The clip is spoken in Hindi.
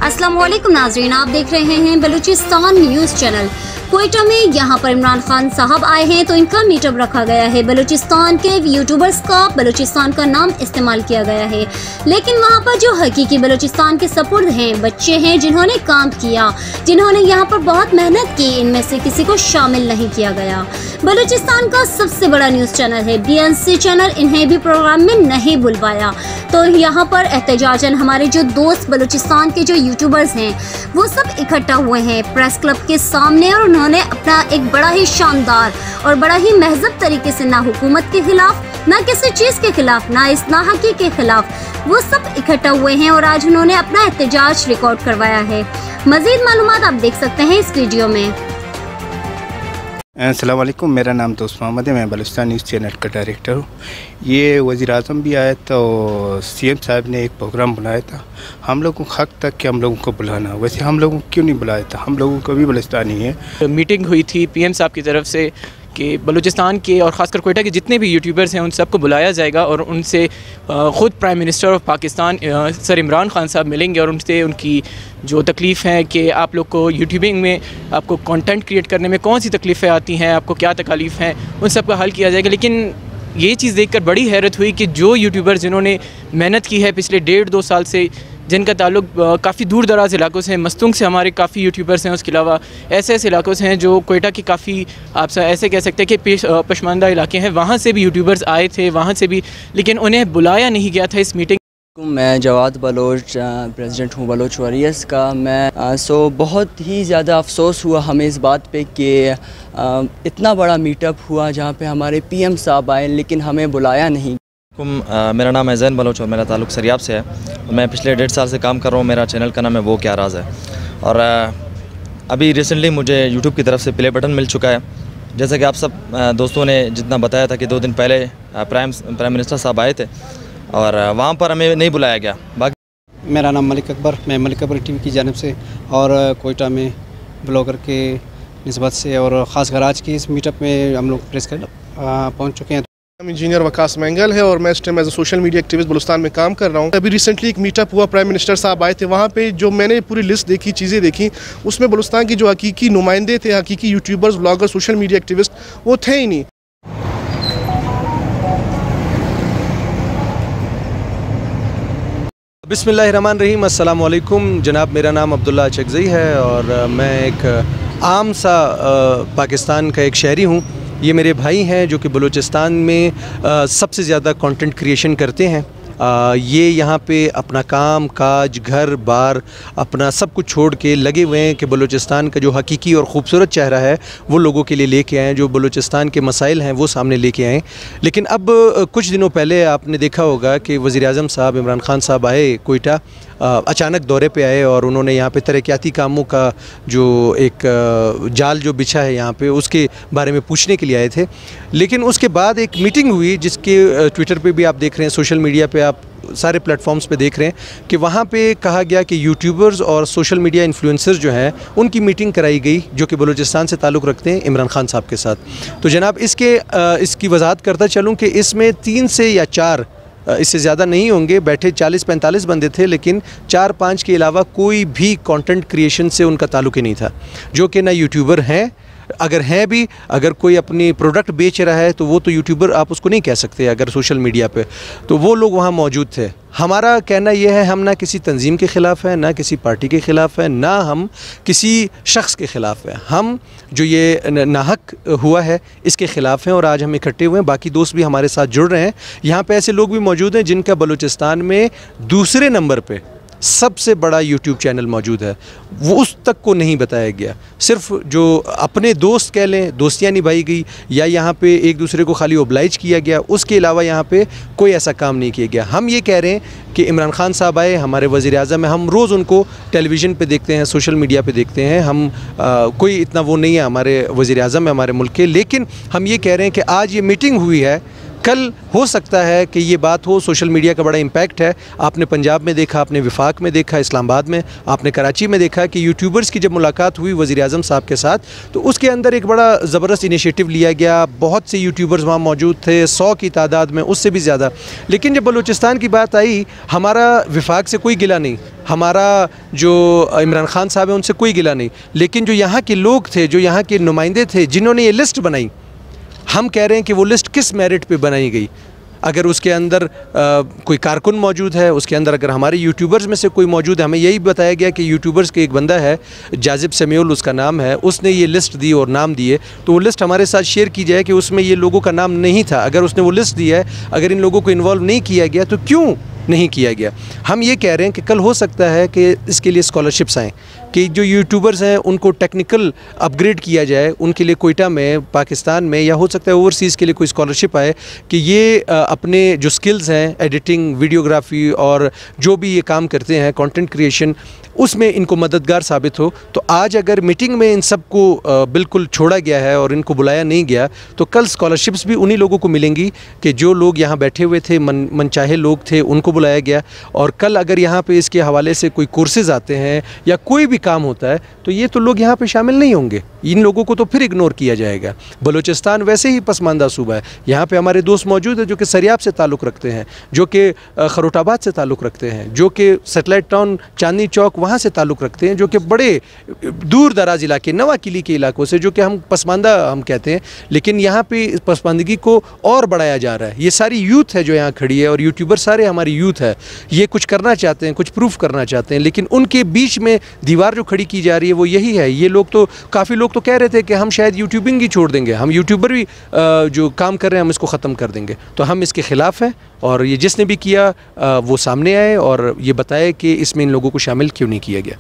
अस्सलाम वालेकुम नाज़रीन, आप देख रहे हैं बलूचिस्तान न्यूज़ चैनल। क्वेटा में यहाँ पर इमरान खान साहब आए हैं तो इनका मीटअप रखा गया है। बलूचिस्तान के यूट्यूबर्स का बलूचिस्तान का नाम इस्तेमाल किया गया है, लेकिन वहाँ पर जो हकीकी बलूचिस्तान के सपुर्द हैं, बच्चे हैं जिन्होंने काम किया, जिन्होंने यहाँ पर बहुत मेहनत की, इनमें से किसी को शामिल नहीं किया गया। बलूचिस्तान का सबसे बड़ा न्यूज़ चैनल है BNC चैनल, इन्हें भी प्रोग्राम में नहीं बुलवाया। तो यहाँ पर एहतजाजन हमारे जो दोस्त बलूचिस्तान के जो यूट्यूबर्स हैं वो सब इकट्ठा हुए हैं प्रेस क्लब के सामने, और उन्होंने अपना एक बड़ा ही शानदार और बड़ा ही महजब तरीके से ना हुकूमत के खिलाफ, ना किसी चीज़ के खिलाफ, ना इस नाहकी के खिलाफ वो सब इकट्ठा हुए हैं और आज उन्होंने अपना एहतजाज रिकॉर्ड करवाया है। मज़ीद मालूमात आप देख सकते हैं इस वीडियो में। अस्सलाम वालेकुम, मेरा नाम दोस्त मोहम्मद है, मैं बलूचिस्तान न्यूज़ चैनल का डायरेक्टर हूँ। ये वज़ीर आज़म भी आया था और CM साहब ने एक प्रोग्राम बनाया था। हम लोगों को हक़ तक कि हम लोगों को बुलाना, वैसे हम लोगों को क्यों नहीं बुलाया था? हम लोगों को भी बलूचिस्तानी है। मीटिंग हुई थी PM साहब की तरफ से कि बलूचिस्तान के और ख़ासकर क्वेटा के जितने भी यूट्यूबर्स हैं उन सबको बुलाया जाएगा और उनसे ख़ुद prime minister of Pakistan sir Imran Khan साहब मिलेंगे और उनसे उनकी जो तकलीफ़ हैं कि आप लोग को यूट्यूबिंग में आपको कंटेंट क्रिएट करने में कौन सी तकलीफ़ें आती हैं, आपको क्या तकलीफ़ हैं, उन सब का हल किया जाएगा। लेकिन ये चीज़ देखकर बड़ी हैरत हुई कि जो यूट्यूबर जिन्होंने मेहनत की है पिछले 1.5-2 साल से, जिनका ताल्लुक काफ़ी दूर दराज इलाकों से, मस्तूंग से हमारे काफ़ी यूट्यूबर्स हैं, उसके अलावा ऐसे ऐसे इलाकों से हैं जो क्वेटा की काफ़ी आप ऐसे कह सकते हैं कि पशमानदा इलाके हैं, वहाँ से भी यूट्यूबर्स आए थे, वहाँ से भी, लेकिन उन्हें बुलाया नहीं गया था इस मीटिंग। मैं जवाद बलोच प्रेसिडेंट हूँ बलोच वॉरियर्स का। मैं बहुत ही ज़्यादा अफसोस हुआ हमें इस बात पे कि इतना बड़ा मीटअप हुआ जहाँ पे हमारे PM साहब आए लेकिन हमें बुलाया नहीं। मेरा नाम है जैन बलोच और मेरा ताल्लुक़ सरियाब से है। मैं पिछले 1.5 साल से काम कर रहा हूँ। मेरा चैनल का नाम है वो क्या राज है और अभी रिसेंटली मुझे यूट्यूब की तरफ से प्ले बटन मिल चुका है। जैसा कि आप सब दोस्तों ने जितना बताया था कि 2 दिन पहले प्राइम मिनिस्टर साहब आए थे और वहाँ पर हमें नहीं बुलाया गया। बाकी मेरा नाम मलिक अकबर, मैं मलिक अकबर TV की जानिब से और कोयटा में ब्लॉगर के निस्बत से और ख़ासकर आज की इस मीटअप में हम लोग प्रेस कर पहुँच चुके हैं। इंजीनियर वकास मैंगल है और मैं इस time as a social media activist Balochistan में काम कर रहा हूँ। अभी रिसेंटली एक मीटअप हुआ, प्राइम मिनिस्टर साहब आए थे। वहाँ पे जो मैंने पूरी लिस्ट देखी, चीज़ें देखी, उसमें बलूचिस्तान की जो हकीकी नुमाइंदे थे, हकीकी YouTubers, blogger, social media activist, वो थे ही नहीं। बिस्मिल्लाहिर्रहमानिर्रहीम, अस्सलाम वालेकुम जनाब। मेरा नाम अब्दुल्ला अचकज़ई है और मैं एक आम सा पाकिस्तान का एक शहरी हूँ। ये मेरे भाई हैं जो कि बलूचिस्तान में सबसे ज़्यादा कंटेंट क्रिएशन करते हैं। ये यहाँ पे अपना काम काज, घर बार, अपना सब कुछ छोड़ के लगे हुए हैं कि बलूचिस्तान का जो हकीकी और ख़ूबसूरत चेहरा है वो लोगों के लिए लेके आएँ, जो बलूचिस्तान के मसाइल हैं वो सामने लेके आएँ। लेकिन अब कुछ दिनों पहले आपने देखा होगा कि वज़ीर आज़म साहब इमरान खान साहब आए कोयटा, अचानक दौरे पे आए और उन्होंने यहाँ पे तरक्याती कामों का जो एक जाल जो बिछा है यहाँ पे, उसके बारे में पूछने के लिए आए थे। लेकिन उसके बाद एक मीटिंग हुई जिसके ट्विटर पे भी आप देख रहे हैं, सोशल मीडिया पे आप सारे प्लेटफॉर्म्स पे देख रहे हैं कि वहाँ पे कहा गया कि यूट्यूबर्स और सोशल मीडिया इन्फ्लुएंसर्स जो हैं उनकी मीटिंग कराई गई जो कि बलूचिस्तान से ताल्लुक़ रखते हैं इमरान खान साहब के साथ। तो जनाब इसकी वजाहत करता चलूँ कि इसमें 3 से या 4, इससे ज़्यादा नहीं होंगे, बैठे 40-45 बंदे थे, लेकिन 4-5 के अलावा कोई भी कंटेंट क्रिएशन से उनका ताल्लुक़ ही नहीं था, जो कि ना यूट्यूबर हैं। अगर हैं भी, अगर कोई अपनी प्रोडक्ट बेच रहा है तो वो तो यूट्यूबर आप उसको नहीं कह सकते। अगर सोशल मीडिया पे तो वो लोग वहाँ मौजूद थे। हमारा कहना यह है, हम ना किसी तंजीम के ख़िलाफ़ हैं, ना किसी पार्टी के ख़िलाफ़ हैं, ना हम किसी शख्स के ख़िलाफ़ हैं। हम जो ये नाहक हुआ है इसके ख़िलाफ़ हैं और आज हम इकट्ठे हुए हैं। बाकी दोस्त भी हमारे साथ जुड़ रहे हैं। यहाँ पे ऐसे लोग भी मौजूद हैं जिनका बलूचिस्तान में दूसरे नंबर पे सबसे बड़ा यूट्यूब चैनल मौजूद है, वो उस तक को नहीं बताया गया। सिर्फ जो अपने दोस्त कह लें, दोस्तियाँ निभाई गई या यहाँ पे एक दूसरे को खाली ओब्लाइज किया गया, उसके अलावा यहाँ पे कोई ऐसा काम नहीं किया गया। हम ये कह रहे हैं कि इमरान खान साहब आए, हमारे वज़ीर आज़म हैं, हम रोज़ उनको टेलीविज़न पे देखते हैं, सोशल मीडिया पे देखते हैं। हम कोई इतना वो नहीं है, हमारे वज़ीर आज़म है हमारे मुल्क के, लेकिन हम ये कह रहे हैं कि आज ये मीटिंग हुई है कल हो सकता है कि ये बात हो। सोशल मीडिया का बड़ा इम्पैक्ट है। आपने पंजाब में देखा, आपने विफाक में देखा, इस्लामाबाद में, आपने कराची में देखा कि यूट्यूबर्स की जब मुलाकात हुई वज़ीर-ए-आज़म साहब के साथ, तो उसके अंदर एक बड़ा ज़बरदस्त इनिशिएटिव लिया गया। बहुत से यूट्यूबर्स वहाँ मौजूद थे, 100 की तादाद में, उससे भी ज़्यादा। लेकिन जब बलूचिस्तान की बात आई, हमारा विफाक से कोई गिला नहीं, हमारा जो इमरान खान साहब है उनसे कोई गिला नहीं, लेकिन जो यहाँ के लोग थे, जो यहाँ के नुमाइंदे थे जिन्होंने ये लिस्ट बनाई, हम कह रहे हैं कि वो लिस्ट किस मेरिट पे बनाई गई। अगर उसके अंदर कोई कारकुन मौजूद है, उसके अंदर अगर हमारे यूट्यूबर्स में से कोई मौजूद है, हमें यही बताया गया कि यूट्यूबर्स के एक बंदा है, जाजिब समीउल उसका नाम है, उसने ये लिस्ट दी और नाम दिए, तो वो लिस्ट हमारे साथ शेयर की जाए कि उसमें ये लोगों का नाम नहीं था। अगर उसने वो लिस्ट दी है, अगर इन लोगों को इन्वॉल्व नहीं किया गया तो क्यों नहीं किया गया? हम ये कह रहे हैं कि कल हो सकता है कि इसके लिए स्कॉलरशिप्स आएँ, कि जो यूट्यूबर्स हैं उनको टेक्निकल अपग्रेड किया जाए, उनके लिए कोयटा में, पाकिस्तान में, या हो सकता है ओवरसीज़ के लिए कोई स्कॉलरशिप आए कि ये अपने जो स्किल्स हैं, एडिटिंग, वीडियोग्राफी और जो भी ये काम करते हैं, कंटेंट क्रिएशन, उसमें इनको मददगार साबित हो। तो आज अगर मीटिंग में इन सब को बिल्कुल छोड़ा गया है और इनको बुलाया नहीं गया, तो कल स्कॉलरशिप्स भी उन्हीं लोगों को मिलेंगी कि जो लोग यहाँ बैठे हुए थे, मनचाहे लोग थे, उनको बुलाया गया। और कल अगर यहाँ पे इसके हवाले से कोई कोर्सेज़ आते हैं या कोई भी काम होता है, तो ये तो लोग यहाँ पे शामिल नहीं होंगे, इन लोगों को तो फिर इग्नोर किया जाएगा। बलूचिस्तान वैसे ही पसमानदा सूबा है। यहाँ पे हमारे दोस्त मौजूद हैं जो कि सरियाब से ताल्लुक़ रखते हैं, जो कि खरोटाबाद से ताल्लुक़ रखते हैं, जो कि सेटेलाइट टाउन चांदनी चौक वहाँ से ताल्लुक़ रखते हैं, जो कि बड़े दूर दराज इलाके, नवा किली के इलाकों से, जो कि हम पसमानदा हम कहते हैं। लेकिन यहाँ पे इस पसमानदगी को और बढ़ाया जा रहा है। ये सारी यूथ है जो यहाँ खड़ी है, और यूट्यूबर सारे हमारी यूथ है। ये कुछ करना चाहते हैं, कुछ प्रूफ करना चाहते हैं, लेकिन उनके बीच में दीवार जो खड़ी की जा रही है वो यही है। ये लोग तो, काफ़ी लोग तो कह रहे थे कि हम शायद यूट्यूबिंग ही छोड़ देंगे, हम यूट्यूबर भी जो काम कर रहे हैं हम इसको ख़त्म कर देंगे। तो हम इसके ख़िलाफ़ हैं, और ये जिसने भी किया वो सामने आए और ये बताए कि इसमें इन लोगों को शामिल क्यों नहीं किया गया।